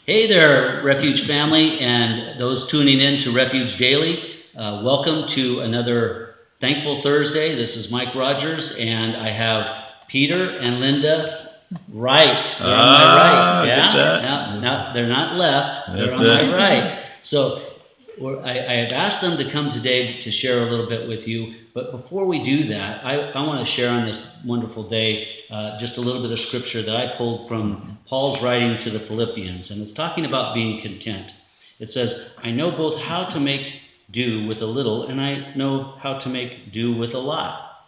Hey there, Refuge family, and those tuning in to Refuge Daily. Welcome to another Thankful Thursday. This is Mike Rogers, and I have Peter and Linda right. They're on my right. Yeah, now they're not left. They're on my right. So I have asked them to come today to share a little bit with you. But before we do that, I want to share on this wonderful day just a little bit of scripture that I pulled from Paul's writing to the Philippians. And it's talking about being content. It says, I know both how to make do with a little, and I know how to make do with a lot.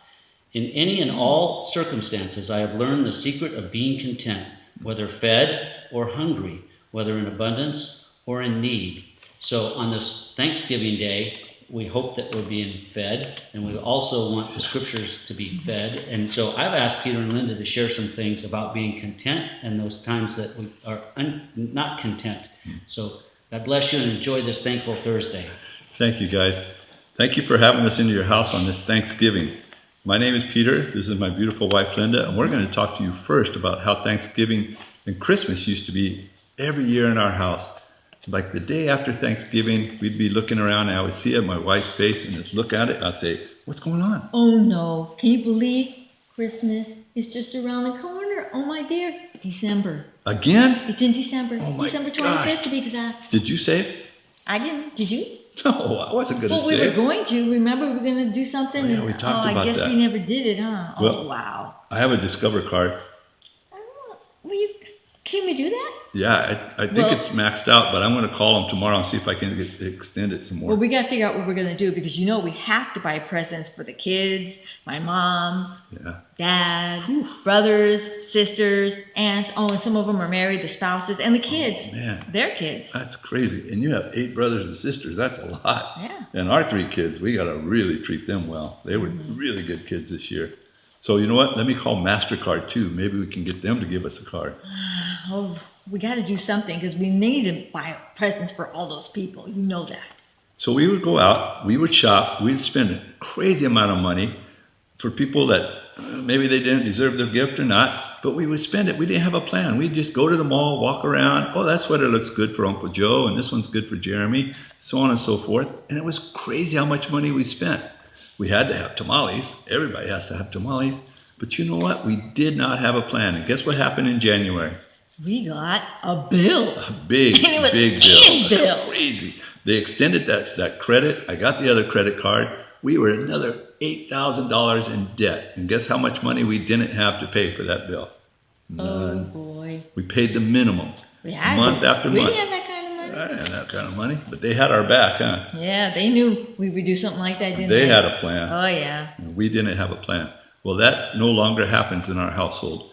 In any and all circumstances, I have learned the secret of being content, whether fed or hungry, whether in abundance or in need. So on this Thanksgiving Day, we hope that we're being fed, and we also want the scriptures to be fed. And so I've asked Peter and Linda to share some things about being content and those times that we are not content. So God bless you and enjoy this Thankful Thursday. Thank you, guys. Thank you for having us into your house on this Thanksgiving. My name is Peter. This is my beautiful wife, Linda, and we're going to talk to you first about how Thanksgiving and Christmas used to be every year in our house. Like the day after Thanksgiving, we'd be looking around and I would see it, my wife's face, and just look at it. I'd say, what's going on? Oh no, can you believe Christmas is just around the corner? Oh my dear, December. Again? It's in December. Oh my December 25th gosh. to be exact. Did you save? I didn't. Did you? No, I wasn't going to Well, we were save. going to. Remember we were going to do something? Oh, yeah, we talked I about guess that. we never did it, huh? Well, oh, wow. I have a Discover card. Can we do that? Yeah, I think it's maxed out, but I'm going to call them tomorrow and see if I can extend it some more. Well, we got to figure out what we're going to do because we have to buy presents for the kids, my mom, dad, brothers, sisters, aunts. Oh, and some of them are married, the spouses, and the kids. Oh, man. Their kids. That's crazy. And you have 8 brothers and sisters. That's a lot. Yeah. And our 3 kids, we got to really treat them well. They were really good kids this year. So you know what? Let me call MasterCard too. Maybe we can get them to give us a card. Oh, we got to do something because we need to buy presents for all those people. You know that. So we would go out, we would shop, we'd spend a crazy amount of money for people that maybe they didn't deserve their gift or not, but we would spend it. We didn't have a plan. We'd just go to the mall, walk around. Oh, that sweater looks good for Uncle Joe, and this one's good for Jeremy, so on and so forth. And it was crazy how much money we spent. We had to have tamales. Everybody has to have tamales. But you know what? We did not have a plan. And guess what happened in January? We got a bill. A big, And it was big a bill. bill. Crazy. They extended that credit. I got the other credit card. We were another $8,000 in debt. And guess how much money we didn't have to pay for that bill? None. Oh, boy. We paid the minimum. Month after we month. didn't have that kind of money. I didn't have that kind of money. But they had our back, huh? Yeah, they knew we would do something like that, didn't they? They had a plan. Oh, yeah. We didn't have a plan. Well, that no longer happens in our household.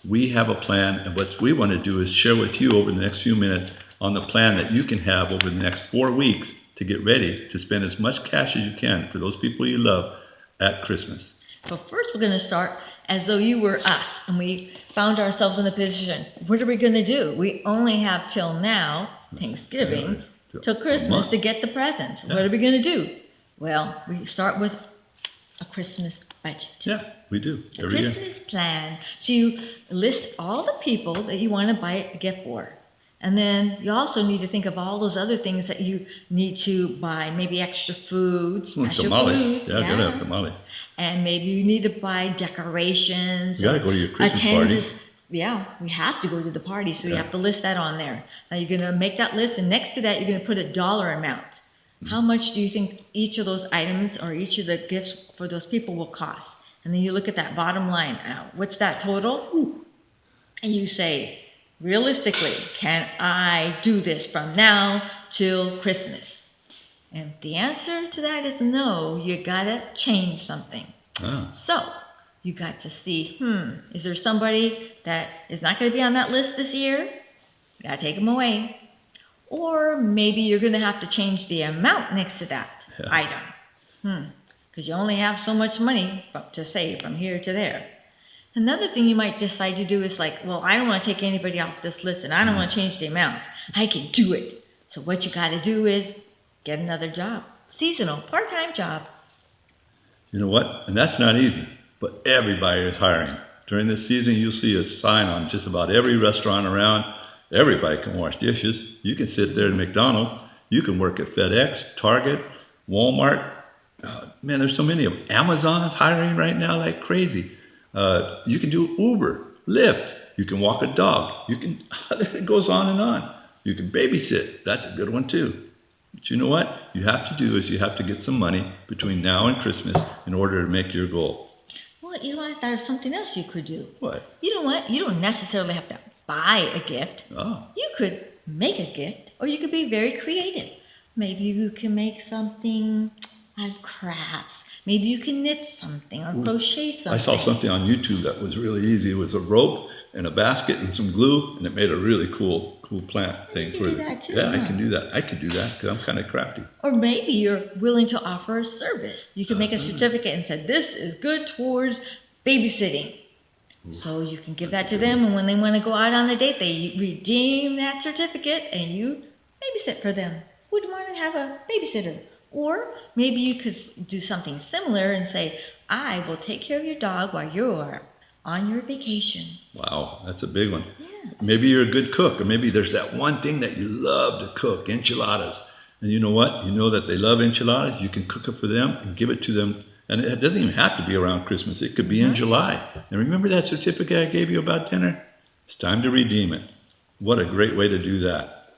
We have a plan, and what we want to do is share with you over the next few minutes on the plan that you can have over the next 4 weeks to get ready to spend as much cash as you can for those people you love at Christmas. But first we're going to start as though you were us and we found ourselves in a position. What are we going to do? We only have till now, Thanksgiving, till Christmas to get the presents. Yeah. What are we going to do? Well, we start with a Christmas budget. Yeah, we do. A Christmas plan. So you list all the people that you want to buy a gift for. And then you also need to think of all those other things that you need to buy. Maybe extra food, special tamales. food. Yeah, gotta have tamales. And maybe you need to buy decorations. You gotta go to your Christmas party. Yeah, we have to go to the party, so you have to list that on there. Now you're gonna make that list, and next to that you're gonna put a dollar amount. How much do you think each of those items or each of the gifts for those people will cost? And then you look at that bottom line. What's that total? And you say, realistically, can I do this from now till Christmas? And if the answer to that is no, you gotta change something. So you got to see, is there somebody that is not gonna be on that list this year? You gotta take them away. Or maybe you're gonna have to change the amount next to that item. Because you only have so much money to save from here to there. Another thing you might decide to do is like, well, I don't want to take anybody off this list and I don't want to change the amounts. I can do it. So what you got to do is get another job. Seasonal, part-time job. You know what? And that's not easy, but everybody is hiring. During this season, you'll see a sign on just about every restaurant around. Everybody can wash dishes. You can sit there at McDonald's. You can work at FedEx, Target, Walmart. Man, there's so many of them. Amazon's hiring right now like crazy. You can do Uber, Lyft. You can walk a dog. You can. It goes on and on. You can babysit. That's a good one too. But you know what you have to do is you have to get some money between now and Christmas in order to make your goal. Well, you know, I thought of something else you could do. What? You know what? You don't necessarily have to buy a gift. Oh, You could make a gift, or you could be very creative. Maybe you can make something out of crafts. Maybe you can knit something or crochet something. I saw something on YouTube that was really easy. It was a rope and a basket and some glue, and it made a really cool plant thing. You can do that too, Yeah, I huh? can do that. I could do that because I'm kind of crafty. Or maybe you're willing to offer a service. You can make a certificate and say, this is good towards babysitting. So you can give that to them, and when they want to go out on a date, they redeem that certificate and you babysit for them. Would want to have a babysitter. Or maybe you could do something similar and say, I will take care of your dog while you are on your vacation. Wow, that's a big one. Yeah. Maybe you're a good cook, or maybe there's that one thing that you love to cook, enchiladas. And you know what? You know that they love enchiladas. You can cook it for them and give it to them. And it doesn't even have to be around Christmas. It could be in July. And remember that certificate I gave you about dinner? It's time to redeem it. What a great way to do that.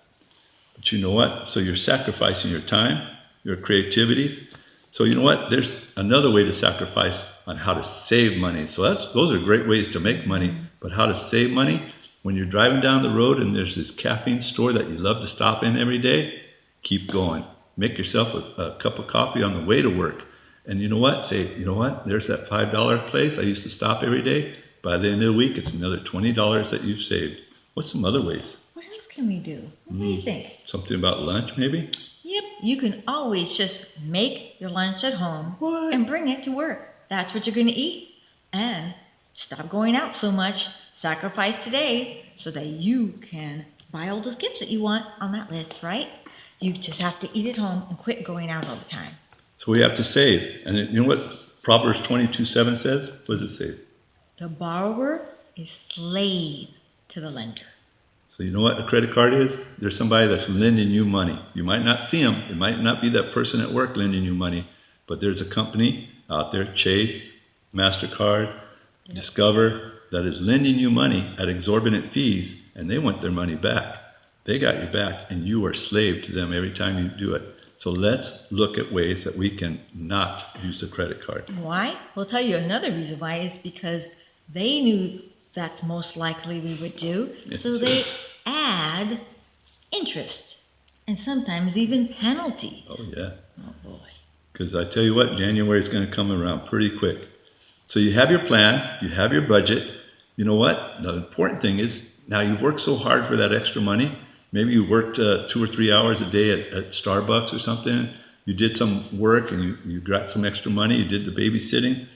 But you know what? So you're sacrificing your time, your creativity. So you know what? There's another way to sacrifice on how to save money. So those are great ways to make money. But how to save money? When you're driving down the road and there's this caffeine store that you love to stop in every day, keep going. Make yourself a cup of coffee on the way to work. And you know what? Say, you know what? There's that $5 place I used to stop every day. By the end of the week, it's another $20 that you've saved. What's some other ways? What else can we do? What do you think? Something about lunch, maybe? Yep, you can always just make your lunch at home What? and bring it to work. That's what you're going to eat. And stop going out so much. Sacrifice today so that you can buy all those gifts that you want on that list, right? You just have to eat at home and quit going out all the time. So we have to save. And you know what Proverbs 22:7 says? What does it say? The borrower is slave to the lender. So you know what a credit card is? There's somebody that's lending you money. You might not see them. It might not be that person at work lending you money. But there's a company out there, Chase, MasterCard, Discover, that is lending you money at exorbitant fees, and they want their money back. They got your back, and you are slave to them every time you do it. So let's look at ways that we can not use the credit card. Why? We'll tell you another reason why is because they knew that's most likely we would do. So Yes. they add interest and sometimes even penalties. Oh, yeah. Oh boy. Because I tell you what, January is going to come around pretty quick. So you have your plan, you have your budget. You know what? The important thing is now you've worked so hard for that extra money. Maybe you worked 2 or 3 hours a day at Starbucks or something. You did some work and you got some extra money. You did the babysitting,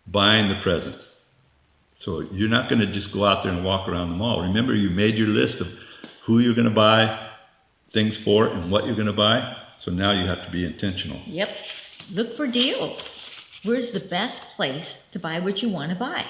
buying the presents. So you're not going to just go out there and walk around the mall. Remember, you made your list of who you're going to buy things for and what you're going to buy. So now you have to be intentional. Yep. Look for deals. Where's the best place to buy what you want to buy?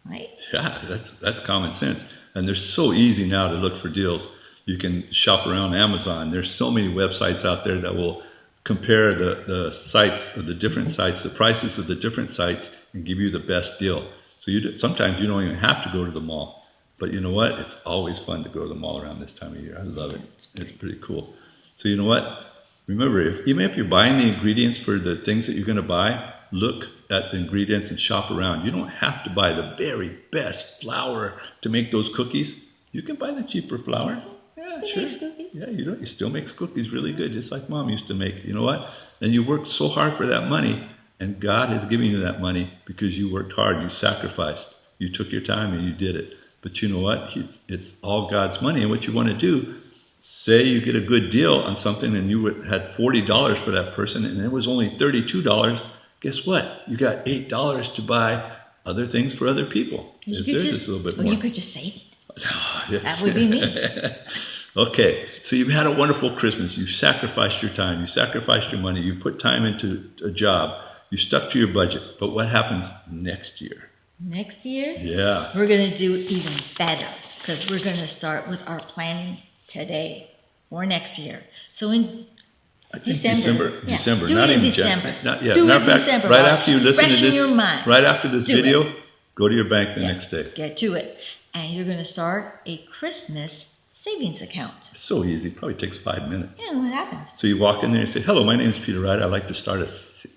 Right? Yeah, that's common sense. And they're so easy now to look for deals. You can shop around Amazon. There's so many websites out there that will compare the sites of the different sites, the prices of the different sites, and give you the best deal. So sometimes you don't even have to go to the mall. But you know what? It's always fun to go to the mall around this time of year. I love it. It's pretty cool. So you know what? Remember, even if you're buying the ingredients for the things that you're going to buy, look at the ingredients and shop around. You don't have to buy the very best flour to make those cookies. You can buy the cheaper flour. Yeah, Still sure. makes cookies. Yeah, you still make cookies really good, just like Mom used to make. You know what? And you worked so hard for that money, and God has given you that money because you worked hard, you sacrificed, you took your time, and you did it. But you know what? It's all God's money, and what you want to do, say you get a good deal on something, and you had $40 for that person, and it was only $32. Guess what? You got $8 to buy other things for other people. You There's could just a little bit or more. you could just save it. Yes. That would be me. Okay, so you've had a wonderful Christmas. You've sacrificed your time. You sacrificed your money. You put time into a job. You stuck to your budget. But what happens next year? Next year, Yeah. we're going to do even better because we're going to start with our planning today or next year. So in I think December. December, Do not it in even December. January. Not yet. Do Matter it of in fact, December. right while after you it's listen to fresh in this, your mind. right after this Do it. video, go to your bank the Yeah, next day. Get to it. And you're going to start a Christmas savings account. It's so easy. Probably takes 5 minutes. Yeah, what happens? So you walk in there and say, hello, my name is Peter Wright. I'd like to start a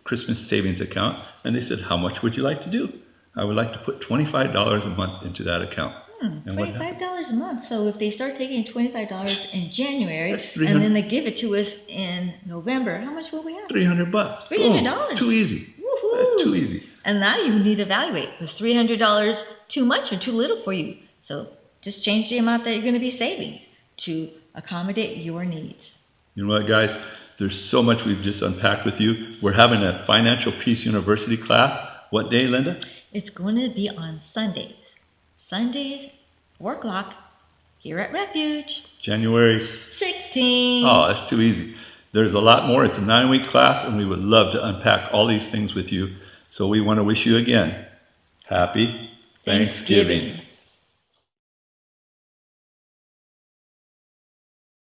Christmas savings account. And they said, how much would you like to do? I would like to put $25 a month into that account. And what happens? $25 a month. So if they start taking $25 in January That's and 300 then they give it to us in November, how much will we have? $300. $300. Boom. Too easy. Woohoo! That's too easy. And now you need to evaluate. Was $300 too much or too little for you? So just change the amount that you're going to be saving to accommodate your needs. You know what, guys? There's so much we've just unpacked with you. We're having a Financial Peace University class. What day, Linda? It's going to be on Sundays. Sundays, 4 o'clock, here at Refuge. January. 16. Oh, that's too easy. There's a lot more. It's a 9-week class, and we would love to unpack all these things with you. So we want to wish you again, happy Thanksgiving.